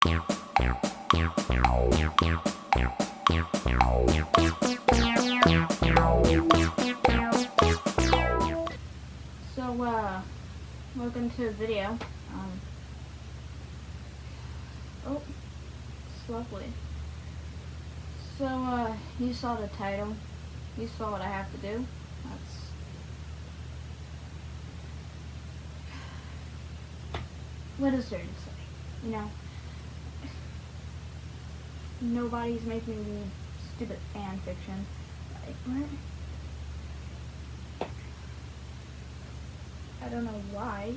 Welcome to the video. Oh, it's lovely. So, you saw the title. You saw what I have to do. What is there to say? You know, nobody's making me read stupid fan fiction. Like, what? I don't know why.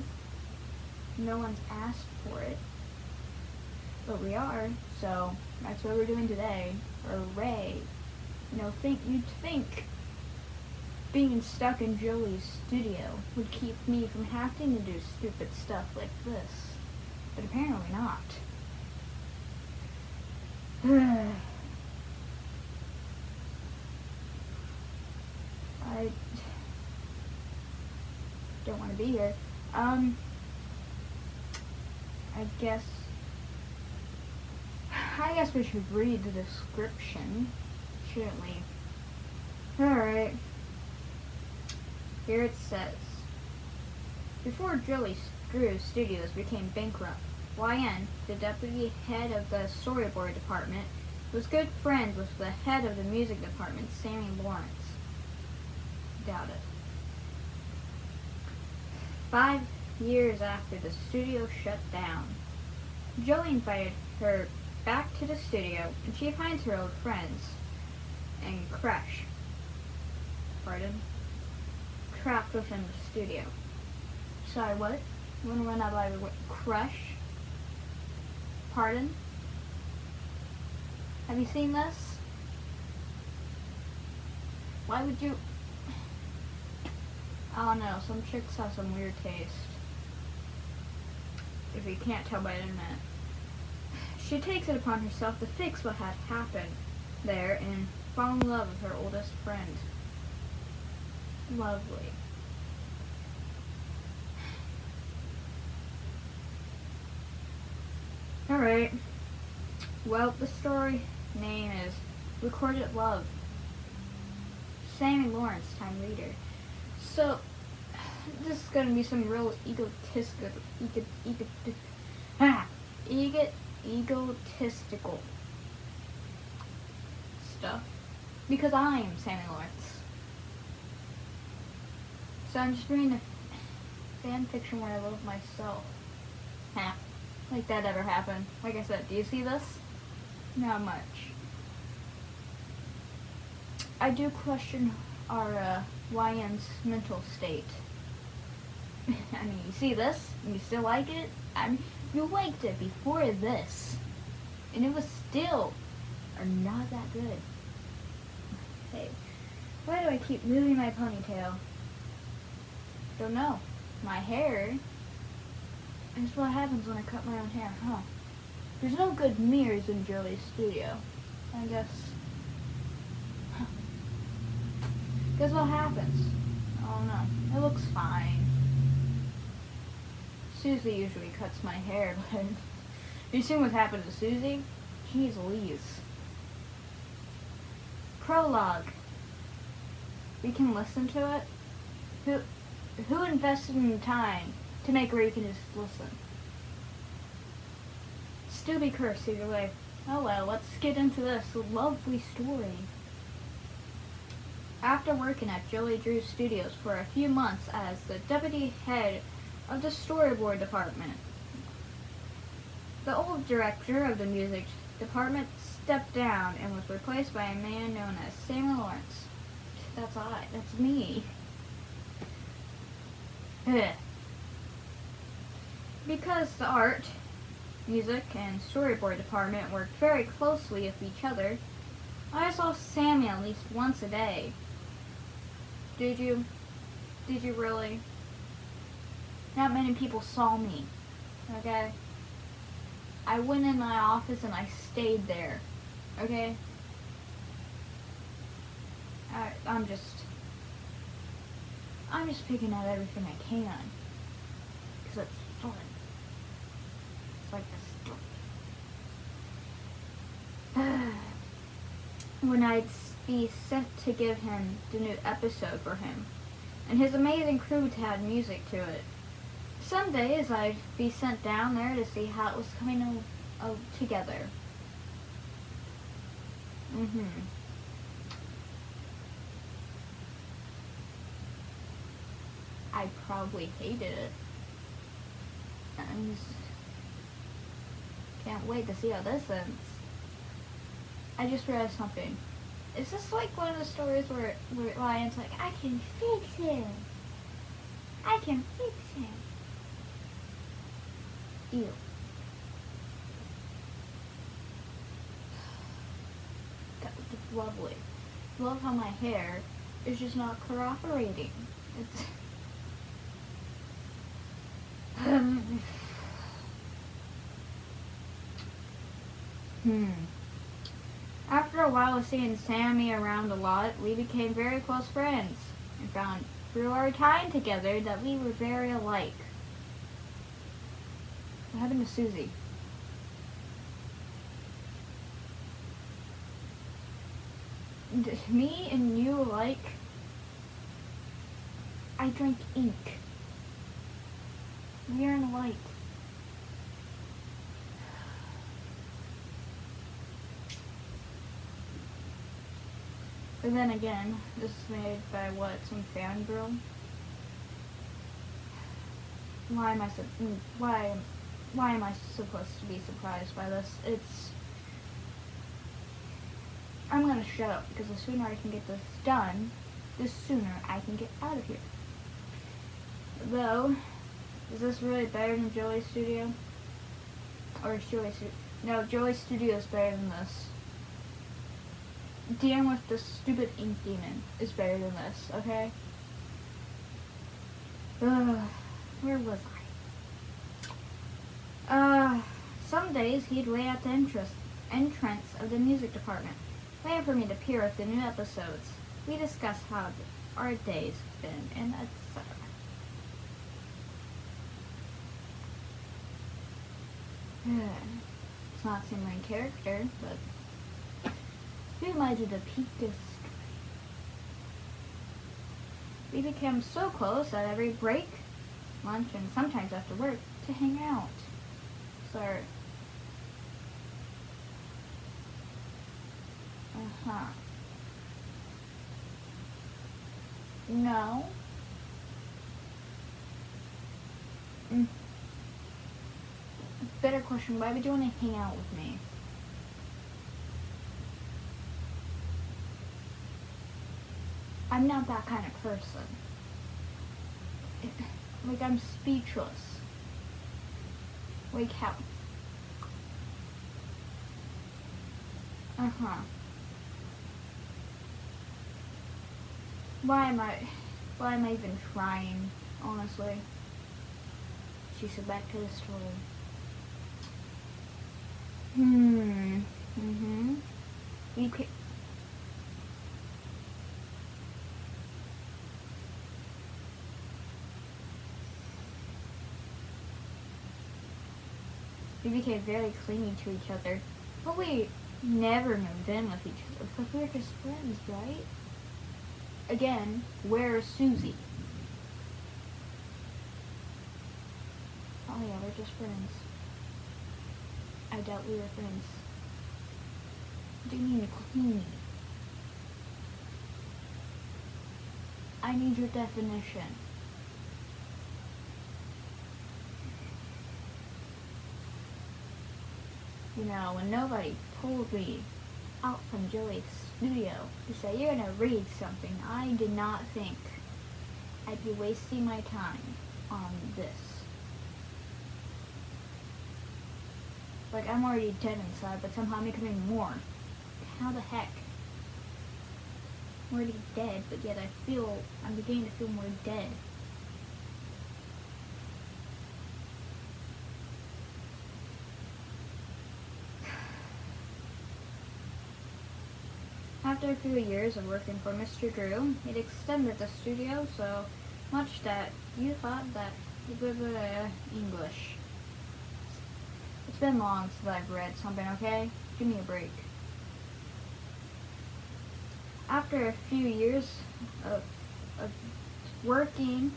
No one's asked for it. But we are, so that's what we're doing today. Hooray. You know, you'd think being stuck in Joey's studio would keep me from having to do stupid stuff like this. But apparently not. I don't want to be here. I guess we should read the description, shouldn't we? Alright. Here it says, before Joey Drew Studios became bankrupt, YN, the deputy head of the storyboard department, was good friends with the head of the music department, Sammy Lawrence. Doubt it. 5 years after the studio shut down, Joey invited her back to the studio, and she finds her old friends and Crush, trapped within the studio. Sorry, what? You want to run out of what? Crush? Pardon? Have you seen this? Why would you... I don't know, some chicks have some weird taste. If you can't tell by the internet. She takes it upon herself to fix what had happened there and fall in love with her oldest friend. Lovely. Alright. Well, the story name is Recorded Love. Sammy Lawrence, time reader. So, this is going to be some real egotistical stuff. Because I am Sammy Lawrence. So I'm just reading a fan fiction where I love myself. Like that ever happened. Like I said, do you see this? Not much. I do question our YN's mental state. I mean, you see this? You still like it? I mean, you liked it before this. And it was still not that good. Hey, why do I keep moving my ponytail? Don't know. My hair. That's what happens when I cut my own hair, huh? There's no good mirrors in Joey's studio. I guess. Guess what happens? Oh no. It looks fine. Susie usually cuts my hair, but you seen what happened to Susie? Jeez Louise. Prologue. We can listen to it. Who invested in time to make where you can just listen? Still be cursed either way. Oh well, let's get into this lovely story. After working at Joey Drew Studios for a few months as the deputy head of the storyboard department, the old director of the music department stepped down and was replaced by a man known as Sammy Lawrence. That's I. That's me. Because the art, music, and storyboard department worked very closely with each other, I saw Sammy at least once a day. Did you? Did you really? Not many people saw me, okay? I went in my office and I stayed there, okay? I'm just picking out everything I can, because it's fun. It's like a story. when I'd be sent to give him the new episode for him, and his amazing crew to add music to it. Some days I'd be sent down there to see how it was coming together. I probably hated it. I just can't wait to see how this ends. I just realized something. Is this like one of the stories where Ryan's like, I can fix him. I can fix him. Ew. That was lovely. Love how my hair is just not cooperating. It's After a while of seeing Sammy around a lot, we became very close friends and found through our time together that we were very alike. What happened to Susie? Me and you alike? I drink ink. We aren't alike. But then again, this is made by what, some fangirl? Why am I supposed to be surprised by this? I'm gonna shut up, because the sooner I can get this done, the sooner I can get out of here. Though, is this really better than Joey's studio? Or is Joey's studio? No, Joey's studio is better than this. Dealing with the stupid ink demon is better than this, okay? Where was I? Some days he'd wait at the entrance of the music department, waiting for me to appear with the new episodes. We discussed how our days have been, and etc. It's not the main character, but we reminded the peak of story. We became so close at every break, lunch, and sometimes after work to hang out. Sorry. No. Better question, why would you want to hang out with me? I'm not that kind of person. Like, I'm speechless. Like how? Why am I even trying, honestly? She said back to the story. You can. We became very clingy to each other, but we never moved in with each other because we were just friends, right? Again, where's Susie? Oh yeah, we're just friends. I doubt we were friends. What do you mean clingy? I need your definition. You know, when nobody pulled me out from Joey's studio to say, you're gonna read something, I did not think I'd be wasting my time on this. Like, I'm already dead inside, but somehow I'm becoming more. How the heck? I'm already dead, but yet I'm beginning to feel more dead. After a few years of working for Mr. Drew, he'd extended the studio so much that you thought that he would English. It's been long since I've read something, okay? Give me a break. after a few years of working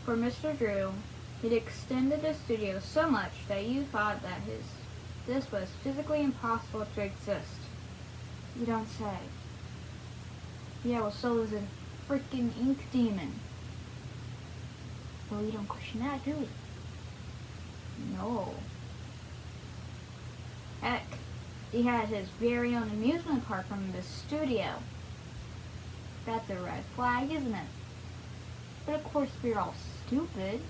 for Mr. Drew, he'd extended his studio so much that you thought that this was physically impossible to exist. You don't say. Yeah, well, so is a freaking ink demon. Well, we don't question that, do we? No. Heck, he had his very own amusement park from the studio. That's a red flag, isn't it? But of course we're all stupid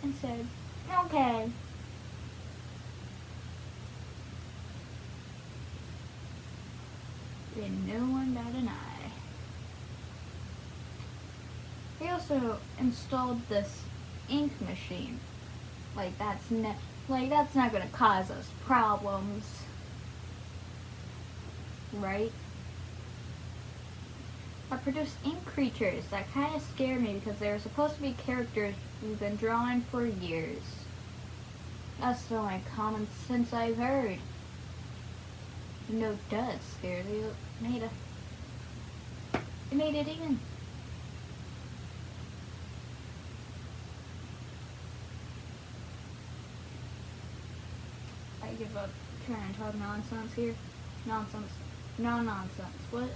and said, okay. And no one bat an eye. He also installed this ink machine. Like that's not gonna cause us problems, right? I produced ink creatures that kind of scared me because they were supposed to be characters we've been drawing for years. That's the only common sense I've heard. No, it does scare you. It made it even. I give up trying to talk nonsense here. Nonsense. No nonsense. What?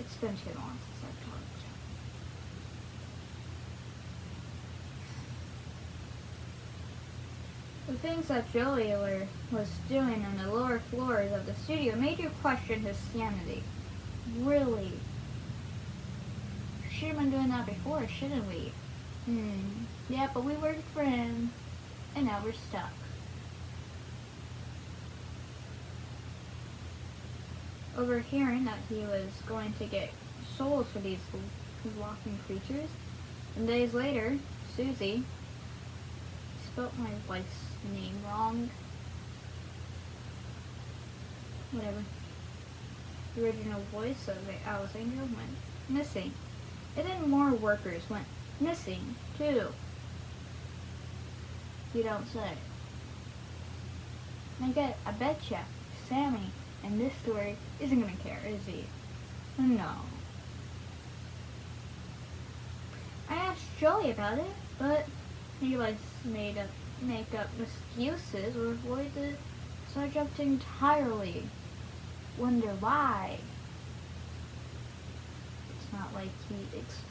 It's been too long since I've talked. The things that Joey was doing on the lower floors of the studio made you question his sanity. Really? Should have been doing that before, shouldn't we? Yeah, but we worked for him, and now we're stuck. Overhearing that he was going to get souls for these walking creatures, and days later, Susie spelt my wife's name wrong. Whatever. The original voice of Alice Angel went missing. And then more workers went missing, too. You don't say. I betcha Sammy in this story isn't gonna care, is he? No. I asked Joey about it, but he likes make up excuses or avoid the subject entirely. Wonder why. It's not like he expressed.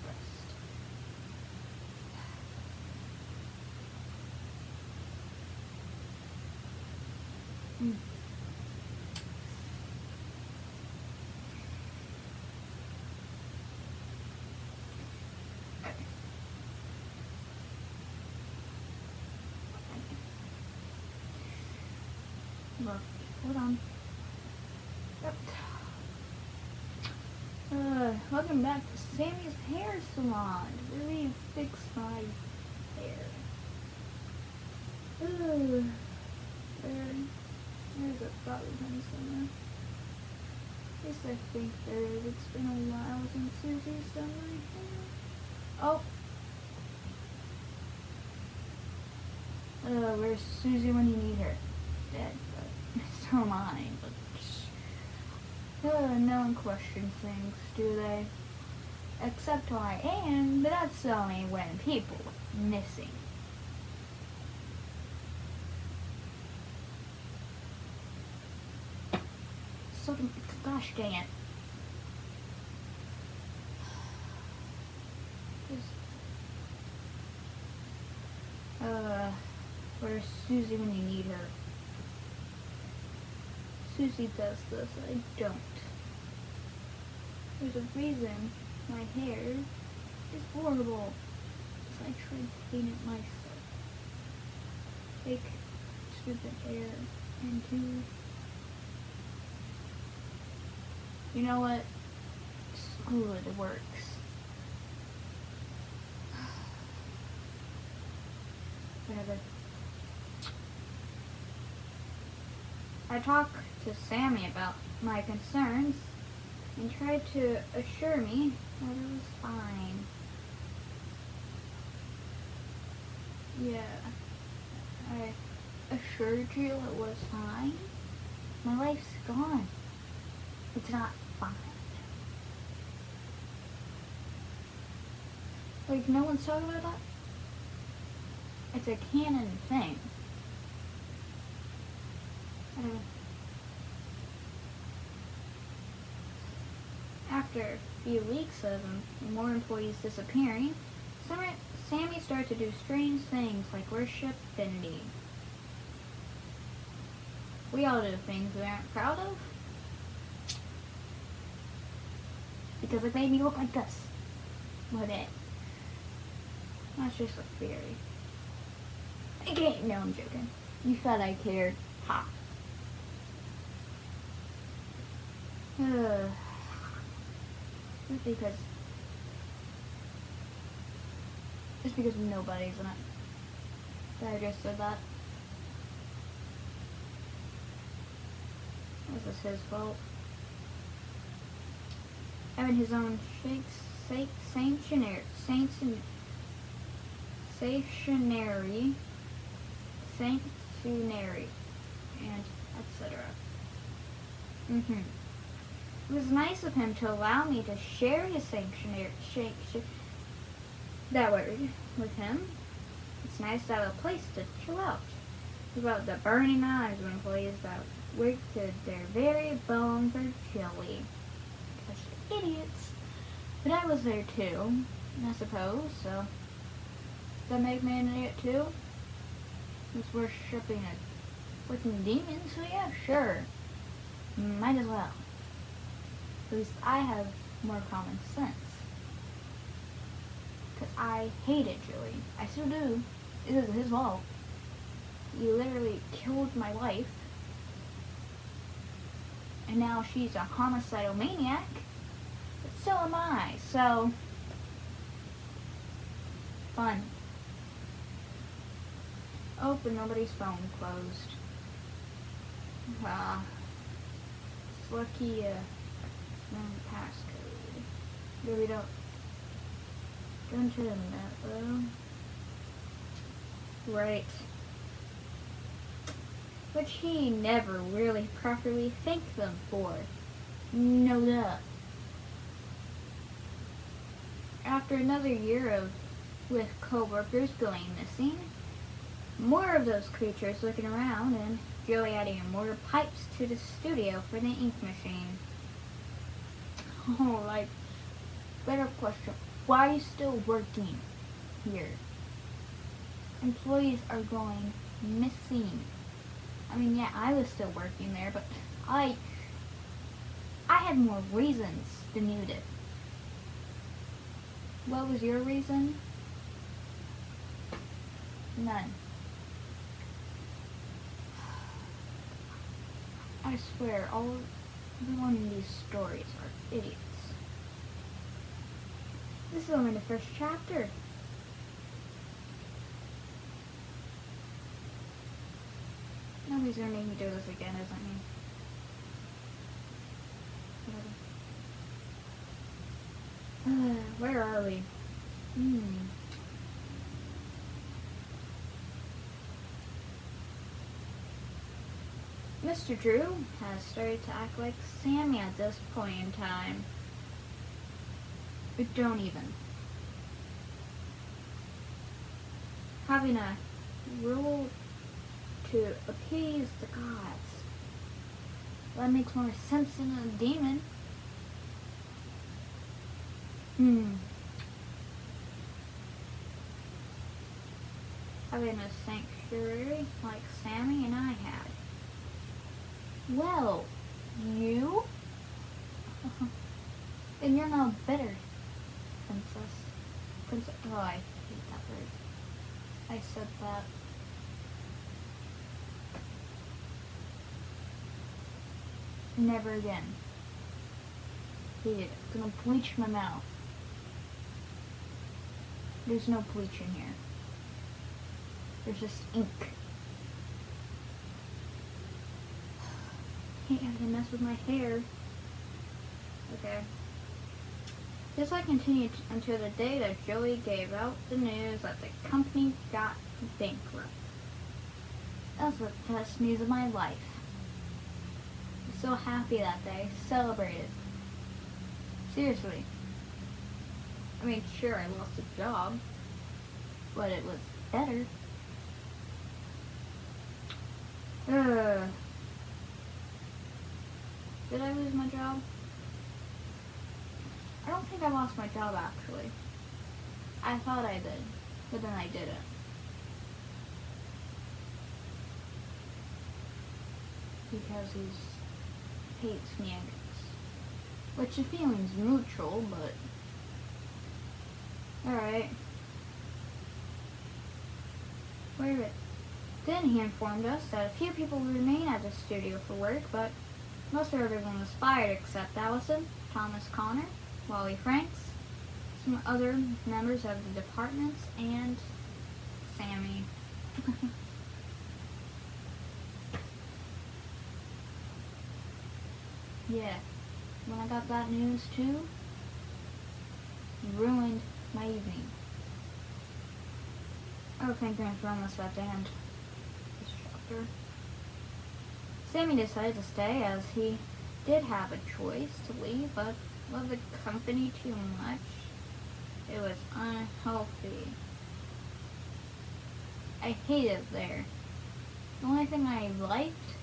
Look, hold on. Yep. Welcome back to Sammy's hair salon. Really fix my hair. There's a probably been somewhere. At least I think there is. It's been a while since Susie's done my hair. Oh. Where's Susie when you need her? Dead, but so am I. But no one questions things, do they? Except I am, but that's only when people are missing. So, gosh dang it. Where's Susie when you need her? Susie does this, I don't. There's a reason my hair is horrible. Because I tried to paint it myself. Fake stupid hair into... You know what? Screw it, it works. Whatever. I talked to Sammy about my concerns and tried to assure me that it was fine. Yeah, I assured you it was fine. My life's gone. It's not fun. Like, no one's talking about that? It's a canon thing. I don't know. After a few weeks of more employees disappearing, Sammy started to do strange things like worship divinity. We all do things we aren't proud of. Because it made me look like this. What it? That's just a theory. Okay, no, I'm joking. You thought I cared. Ha. Just because nobody's in it. That I just said that. This is his fault. Having his own sanctuary, and etc. It was nice of him to allow me to share his that word with him. It's nice to have a place to chill out. About the burning eyes of employees that worked to their very bone for Joey. Such idiots. But I was there too, I suppose, so does that make me an idiot too? It's worshipping a freaking demon, so yeah, sure. Might as well. At least I have more common sense. Because I hated Joey. I still do. It is his fault. He literally killed my wife. And now she's a homicidal maniac. But so am I, so fun. Oh, but nobody's phone closed. It's lucky, wrong passcode. There we go. Don't tell them that, though. Right. Which he never really properly thanked them for. No duh. After another year with co-workers going missing, more of those creatures looking around, and Joey adding more pipes to the studio for the ink machine. Oh, like, better question. Why are you still working here? Employees are going missing. I mean, yeah, I was still working there, but I had more reasons than you did. What was your reason? None. I swear, everyone in these stories are idiots. This is only the first chapter. Nobody's gonna make me do this again, isn't he? Where are we? Mr. Drew has started to act like Sammy at this point in time. But don't even. Having a rule to appease the gods. That makes more sense than a demon. Having a sanctuary like Sammy and I had. Well, you? And you're no better, princess. Oh, I hate that word. I said that. Never again. Hate it. I'm gonna bleach my mouth. There's no bleach in here. There's just ink. Can't have to mess with my hair. Okay. This I continued until the day that Joey gave out the news that the company got bankrupt. That was the best news of my life. So happy that day. Celebrated. Seriously. I mean, sure, I lost a job, but it was better. Did I lose my job? I don't think I lost my job, actually. I thought I did, but then I didn't. Because he hates me, I guess. Which the feeling's mutual, but... Alright. Wait a minute. Then he informed us that a few people would remain at the studio for work, but most of everyone was fired except Allison, Thomas Connor, Wally Franks, some other members of the departments, and Sammy. Yeah, when I got that news too, it ruined my evening. Oh, thank goodness we're almost at the end. This chapter. Sammy decided to stay as he did have a choice to leave, but loved the company too much. It was unhealthy. I hated it there. The only thing I liked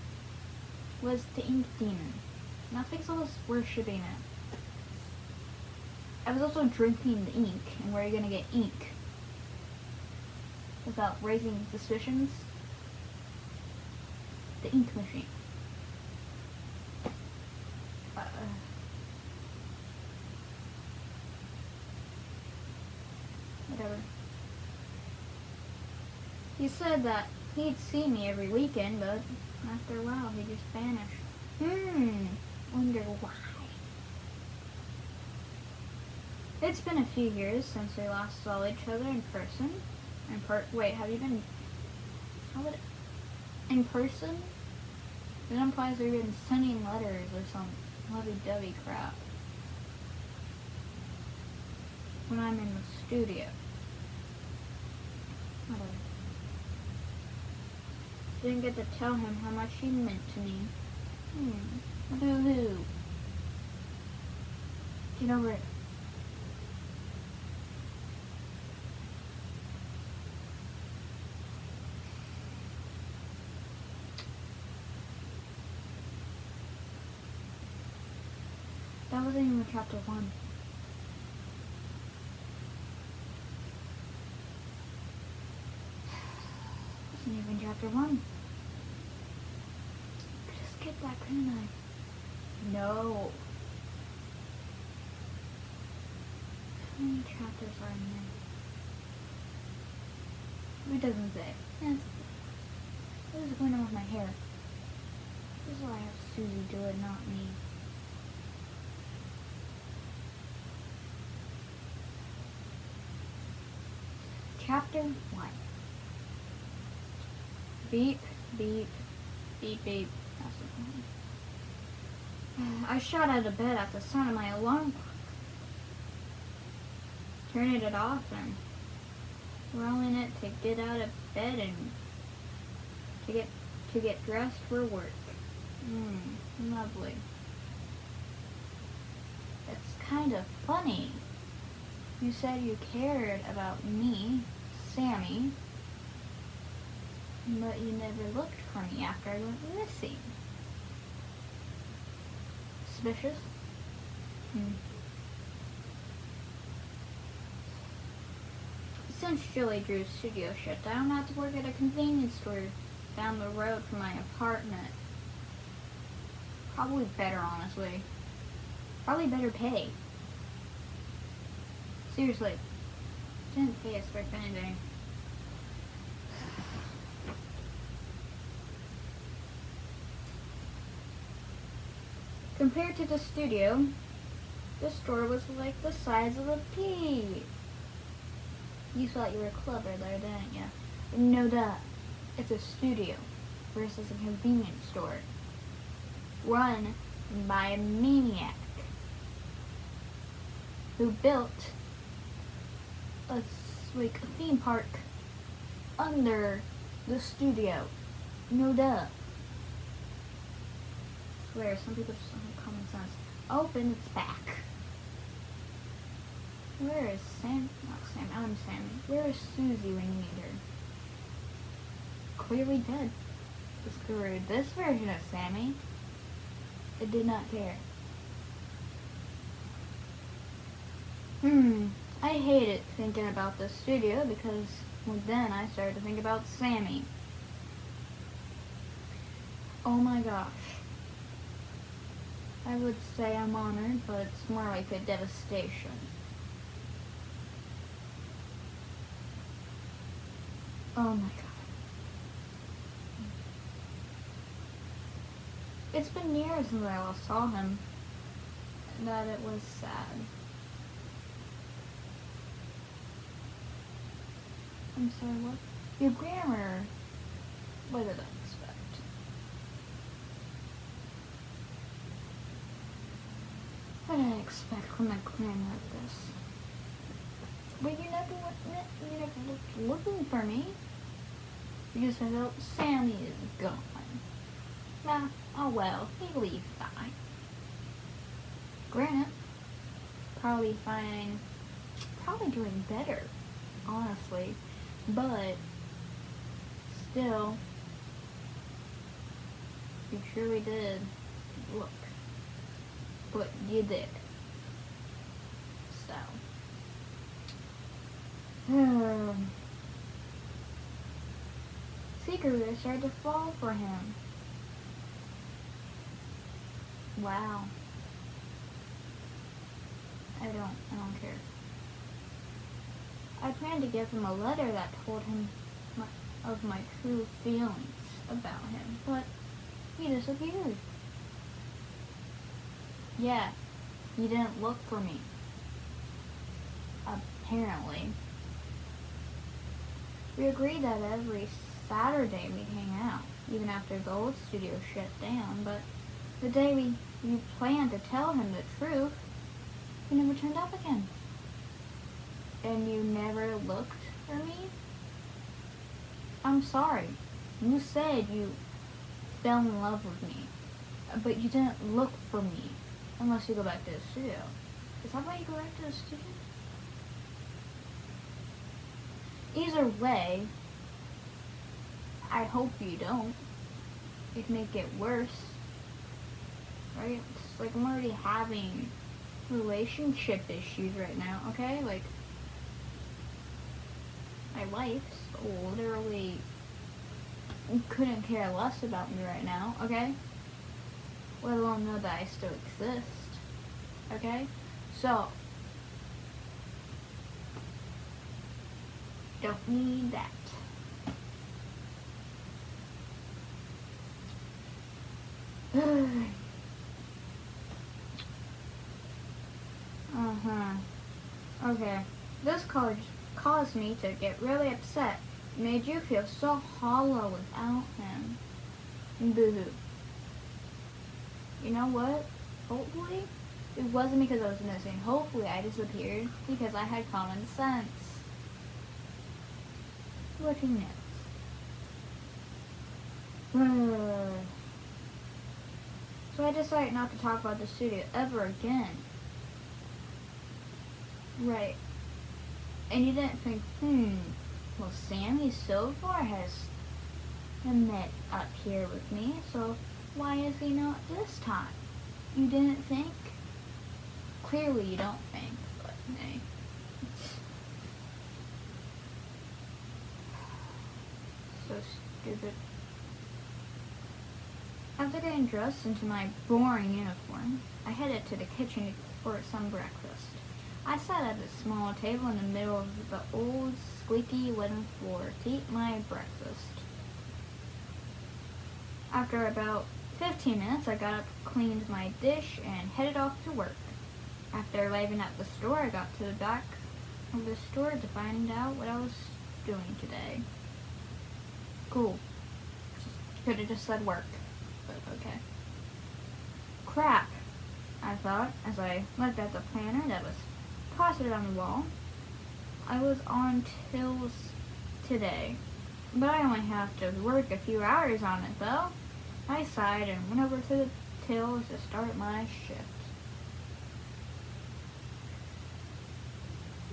was the ink demon. Not because I was worshipping it. I was also drinking the ink, and where are you gonna get ink without raising suspicions? The ink machine. Whatever. He said that he'd see me every weekend, but after a while he just vanished. Wonder why. It's been a few years since we last saw each other in person. Wait, have you been... In person? It implies we've been sending letters or some lovey-dovey crap. When I'm in the studio. Whatever. Didn't get to tell him how much he meant to me. Boo-hoo. Get over it. That wasn't even chapter 1. Wasn't even chapter 1. I could have skipped that, couldn't I? No. How many chapters are in there? It doesn't say. What is going on with my hair? This is why I have Susie do it, not me. Chapter 1. Beep, beep, beep, beep. That's the point. I shot out of bed at the sound of my alarm clock. Turning it off and rolling it to get out of bed and to get dressed for work. Lovely. It's kind of funny. You said you cared about me, Sammy, but you never looked for me after I went missing. Suspicious? Since Julie Drew's studio shut down, I had to work at a convenience store down the road from my apartment. Probably better, honestly. Probably better pay. Seriously. Didn't pay us for anything. Compared to the studio, the store was like the size of a pea. You thought you were clever there, didn't you? No duh. It's a studio versus a convenience store. Run by a maniac who built a theme park under the studio. No duh. swear, some people just don't have common sense. Open, it's back. Where is Sam? Not Sam, I'm Sammy. Where is Susie when you need her? Clearly dead. Screw this version of Sammy. It did not care. I hate it thinking about the studio because then I started to think about Sammy. Oh my gosh. I would say I'm honored, but it's more like a devastation. Oh my god. It's been years since I last saw him. That it was sad. I'm sorry, what? Your grammar. What did I expect? What did I expect from a grammar like this? But you never looked looking for me. You just said, oh, Sammy is gone. Nah, oh well, he'll be fine. Granted, probably fine, probably doing better, honestly, but still, you truly did look, but you did, so, secretly I started to fall for him. Wow. I don't care. I planned to give him a letter that told him of my true feelings about him, but he disappeared. Yeah, he didn't look for me. Apparently. We agreed that every Saturday we'd hang out, even after the old studio shut down, but the day we planned to tell him the truth, he never turned up again. And you never looked for me? I'm sorry. You said you fell in love with me, but you didn't look for me unless you go back to the studio. Is that why you go back to the studio? Either way, I hope you don't. It'd make it worse. Right? It's like I'm already having relationship issues right now, okay? Like, my wife's literally couldn't care less about me right now, okay? Let alone know that I still exist, okay? So, don't need that. Okay. This college caused me to get really upset. It made you feel so hollow without him. Boo-hoo. You know what? Hopefully, it wasn't because I was missing. Hopefully, I disappeared because I had common sense. Looking next. So I decided not to talk about the studio ever again. Right. And you didn't think, well, Sammy so far has met up here with me, so why is he not this time? You didn't think? Clearly you don't think, but hey. So stupid. After getting dressed into my boring uniform, I headed to the kitchen for some breakfast. I sat at a small table in the middle of the old, squeaky wooden floor to eat my breakfast. After about 15 minutes, I got up, cleaned my dish, and headed off to work. After arriving at the store, I got to the back of the store to find out what I was doing today. Cool. Could have just said work, but okay. Crap, I thought as I looked at the planner that was posted on the wall. I was on tills today, but I only have to work a few hours on it though. I sighed and went over to the details to start my shift.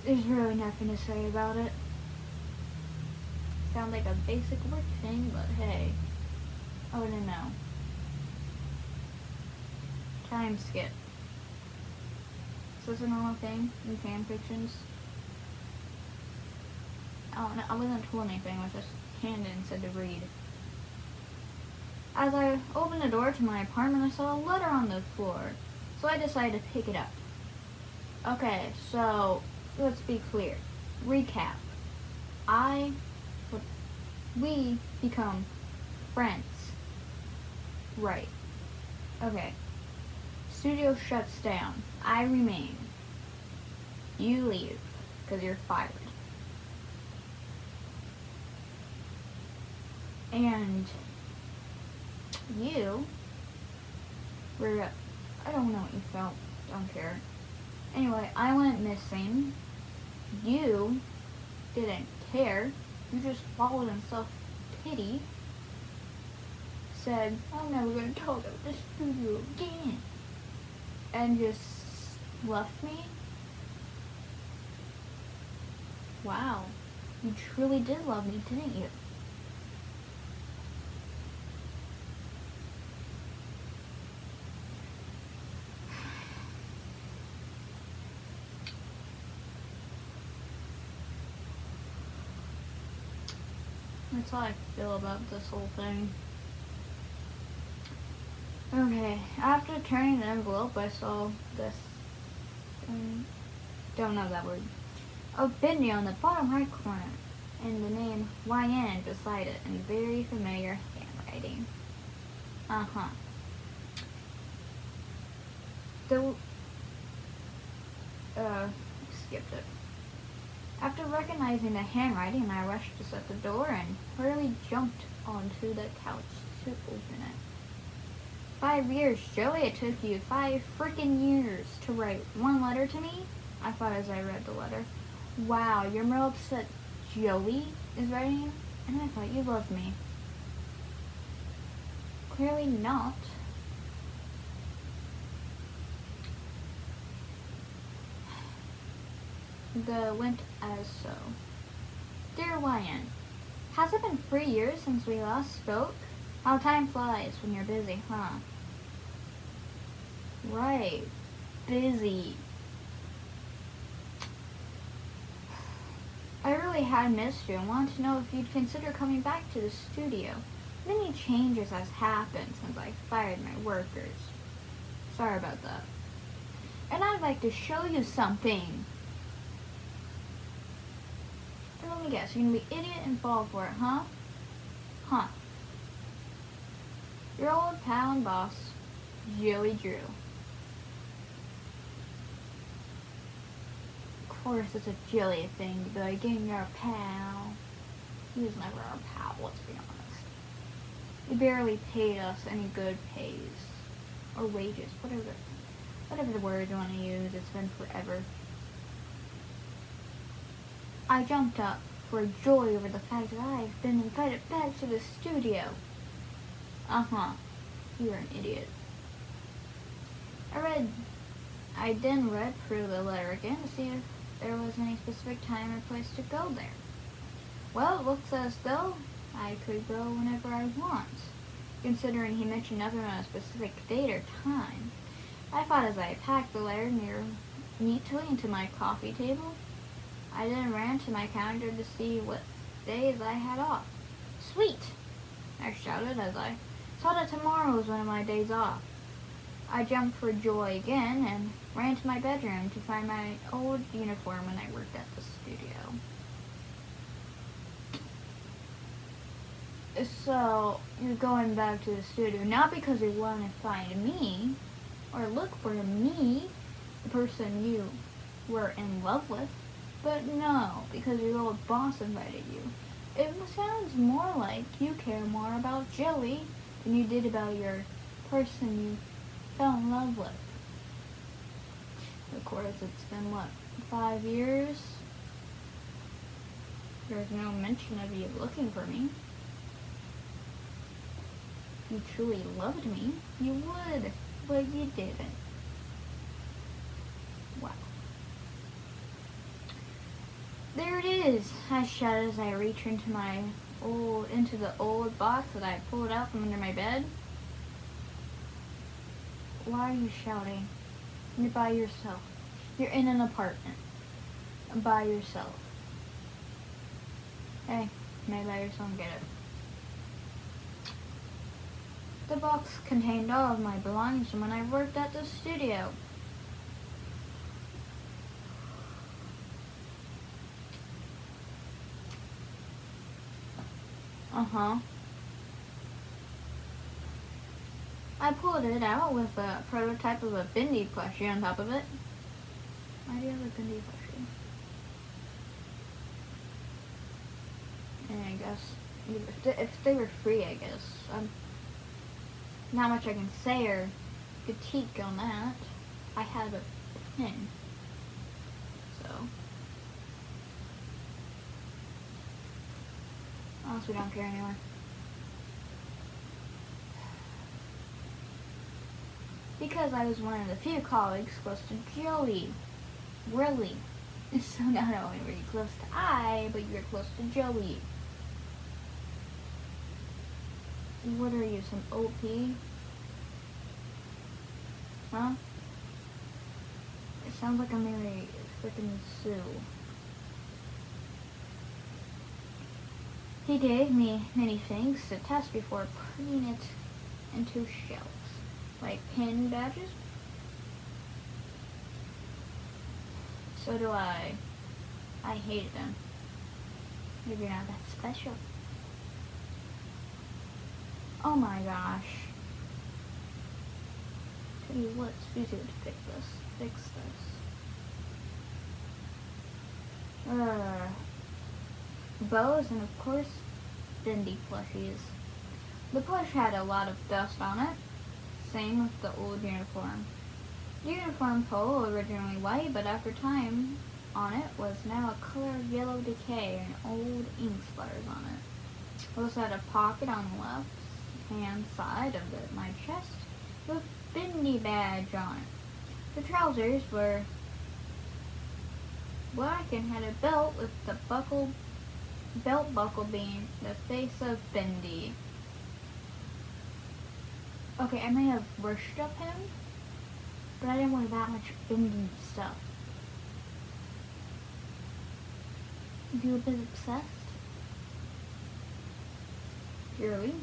There's really nothing to say about it. Sounds like a basic work thing, but hey, I wouldn't know. Time skip. Is this a normal thing in fan fictions? Oh, no, I wasn't told anything. I was just handed and said to read. As I opened the door to my apartment, I saw a letter on the floor, so I decided to pick it up. Okay, so let's be clear. Recap. We become friends. Right. Okay. Studio shuts down. I remain. You leave, because you're fired. And you were, I don't know what you felt, don't care. Anyway, I went missing. You didn't care. You just followed in self-pity. Said, I'm never going to talk about this studio again. And just left me. Wow. You truly did love me, didn't you? That's how I feel about this whole thing. Okay, after turning the envelope, I saw this, don't know that word, a video on the bottom right corner, and the name YN beside it in very familiar handwriting. Skipped it. After recognizing the handwriting, I rushed to shut the door and hurriedly jumped onto the couch to open it. 5 years, Joey, it took you 5 freaking years to write one letter to me? I thought as I read the letter. Wow, you're more upset Joey is writing you? And I thought you loved me. Clearly not. The went as so. Dear YN, has it been 3 years since we last spoke? How time flies when you're busy, huh? Right. Busy. I really had missed you and wanted to know if you'd consider coming back to the studio. Many changes has happened since I fired my workers. Sorry about that. And I'd like to show you something. And let me guess, you're gonna be idiot and fall for it, huh? Huh. Your old pal and boss, Joey Drew. Of course, it's a Joey thing to be like, getting your pal. He was never our pal, let's be honest. He barely paid us any good pays. Or wages, whatever the word you want to use, it's been forever. I jumped up for joy over the fact that I've been invited back to the studio. You were an idiot. I then read through the letter again to see if there was any specific time or place to go there. Well, it looks as though I could go whenever I want, considering he mentioned nothing on a specific date or time. I thought as I packed the letter neatly into my coffee table, I then ran to my calendar to see what days I had off. Sweet! I shouted as I saw that tomorrow was one of my days off. I jumped for joy again and ran to my bedroom to find my old uniform when I worked at the studio. So, you're going back to the studio not because you want to find me or look for me, the person you were in love with, but no, because your old boss invited you. It sounds more like you care more about Joey than you did about your person you fell in love with. Of course, it's been, 5 years? There's no mention of you looking for me. you truly loved me, you would, but you didn't. Wow. There it is, I shout as I reach into the old box that I pulled out from under my bed. Why are you shouting? You're by yourself. You're in an apartment. By yourself. Hey, maybe by yourself, get it. The box contained all of my belongings from when I worked at the studio. Uh-huh. I pulled it out with a prototype of a Bindi plushie on top of it. Why do you have a Bindi plushie? And I guess, if they were free, I guess. Not much I can say or critique on that. I have a pin. So. Unless we don't care anymore. Because I was one of the few colleagues close to Joey. Really. So not only were you close to I, but you were close to Joey. What are you, some OP? Huh? It sounds like I'm very frickin' Sue. He gave me many things to test before putting it into shells. Like pin badges. So do I. I hated them. Maybe you're not that special. Oh my gosh. Tell you what, it's easier to fix this. Bows and of course Bindi plushies. The plush had a lot of dust on it. Same with the old uniform. The uniform pole, originally white, but after time on it, was now a color of yellow decay and old ink splatters on it. It also had a pocket on the left-hand side of my chest with Bindi badge on it. The trousers were black and had a belt with the belt buckle being the face of Bindi. Okay, I may have worshipped him, but I didn't wear that much Bindi stuff. You a bit obsessed? Really?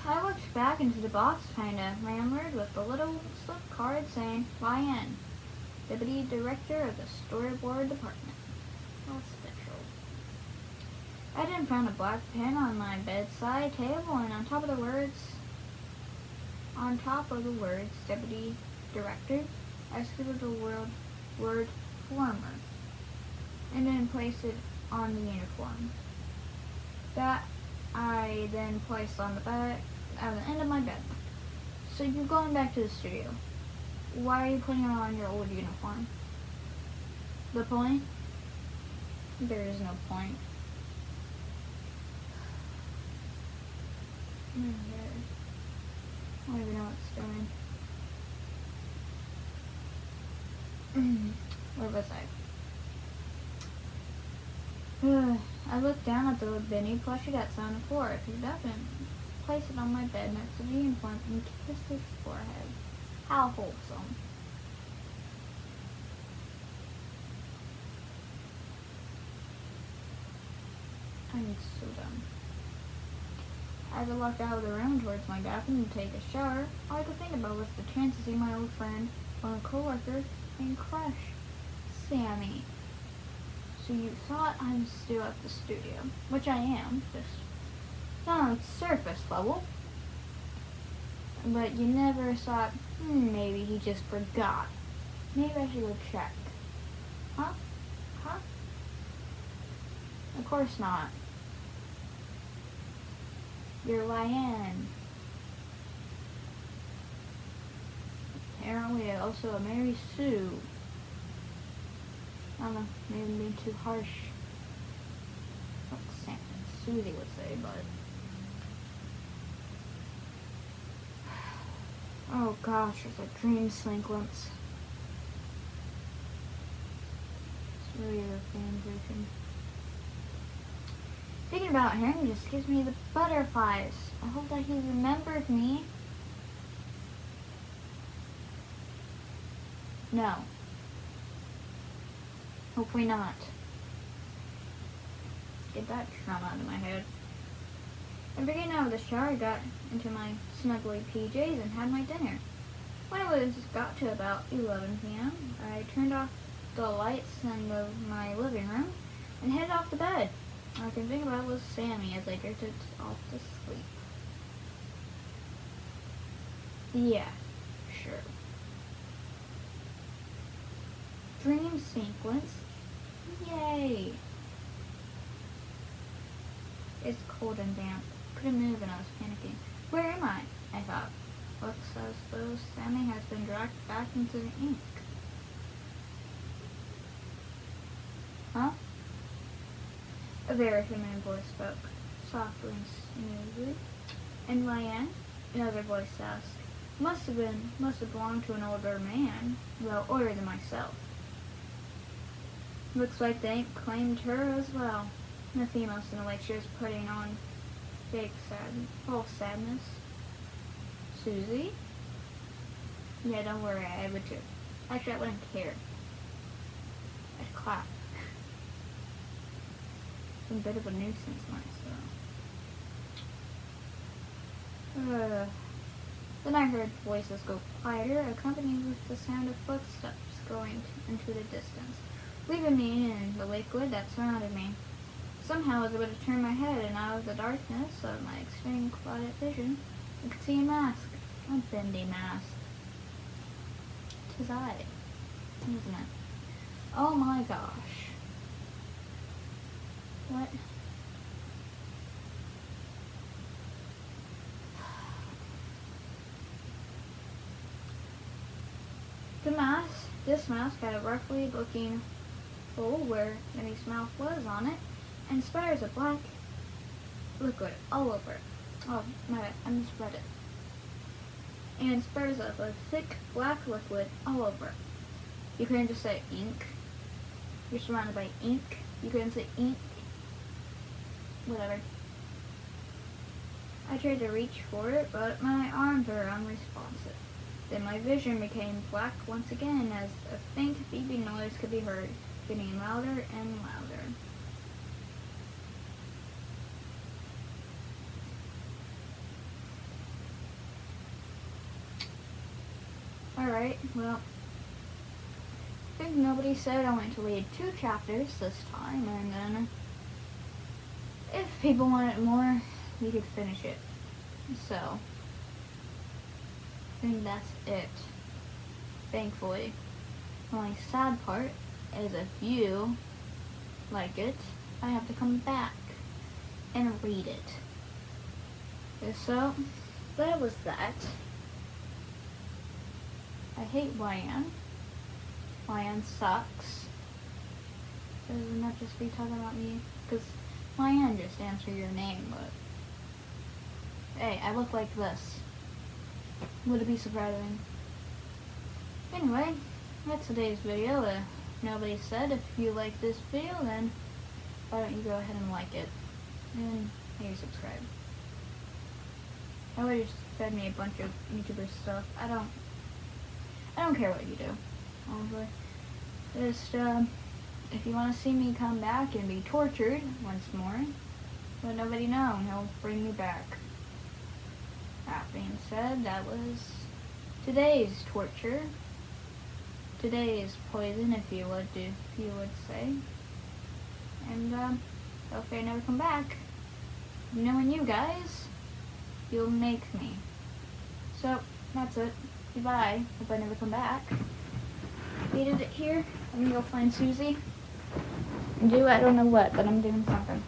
I looked back into the box, kinda enamored with the little slip card saying YN, Deputy Director of the Storyboard Department. How special. I then found a black pen on my bedside table, and on top of the words Deputy Director, I scribbled the word former, and then placed it on the uniform. That I then placed on the end of my bed. So you're going back to the studio. Why are you putting on your old uniform? The point? There is no point. I don't even know what it's doing. Where was I? I looked down at the Bindi plushie that's on the floor. I picked it up and placed it on my bed next to the uniform and kissed his forehead. How wholesome. I'm so dumb. As I walked out of the room towards my bathroom to take a shower, all I could think about was the chance to see my old friend, former co-worker, and crush, Sammy. So you thought I'm still at the studio, which I am, just not on surface level. But you never thought, maybe he just forgot. Maybe I should go check. Huh? Of course not. You're YN. Apparently also a Mary Sue. I don't know, maybe I'm being too harsh. What's Sammy Susie would say, but... Oh gosh, there's a dream sequence. It's really a fanfiction. Thinking about him just gives me the butterflies. I hope that he remembered me. No. Hopefully not. Get that trauma out of my head. I'm getting out of the shower, I got into my snuggly PJs and had my dinner. When it got to about 11 p.m., I turned off the lights in my living room and headed off to bed. All I could think about was Sammy as I drifted off to sleep. Yeah, sure. Dream sequence. Yay! It's cold and damp. Couldn't move and I was panicking. Where am I? I thought. Looks as though Sammy has been dragged back into the ink. Huh? A very feminine voice spoke, softly and smoothly. NYN? Another voice asked. Must have belonged to an older man. Well, older than myself. Looks like they claimed her as well. The female sounded like she was putting on fake false sadness. Susie? Yeah, don't worry, I would too. Actually, I wouldn't care. I'd clap. It's a bit of a nuisance myself. Then I heard voices go quieter, accompanied with the sound of footsteps going into the distance, leaving me in the liquid that surrounded me. Somehow I was able to turn my head, and out of the darkness of my extreme clouded vision, I could see a mask. A bendy mask. 'Tis I, isn't it? Oh my gosh. What? This mask had a roughly looking hole where Minnie's mouth was on it, and spatters of black liquid all over it. Oh, my bad, I misread it. And spatters of a thick black liquid all over it. You couldn't just say ink. You're surrounded by ink. You couldn't say ink. Whatever. I tried to reach for it, but my arms were unresponsive. Then my vision became black once again as a faint beeping noise could be heard, getting louder and louder. Alright, well, I think nobody said I wanted to read 2 chapters this time, and then if people wanted more, we could finish it. So, I think that's it. Thankfully. The only sad part is if you like it, I have to come back and read it. So, that was that. I hate YN. YN sucks. Doesn't that just be talking about me? Because YN just answer your name, but hey, I look like this. Would it be surprising? Anyway, that's today's video. Nobody said if you like this video, then why don't you go ahead and like it and maybe subscribe. I would just fed me a bunch of YouTuber stuff. I don't care what you do, honestly. Just if you want to see me come back and be tortured once more, let nobody know and he'll bring me back. That being said, that was today's torture. Today's poison, if you would say. And hopefully I never come back. Knowing you guys, you'll make me. So that's it. Goodbye. Hope I never come back. Hated it here. I'm gonna go find Susie and do I don't know what, but I'm doing something.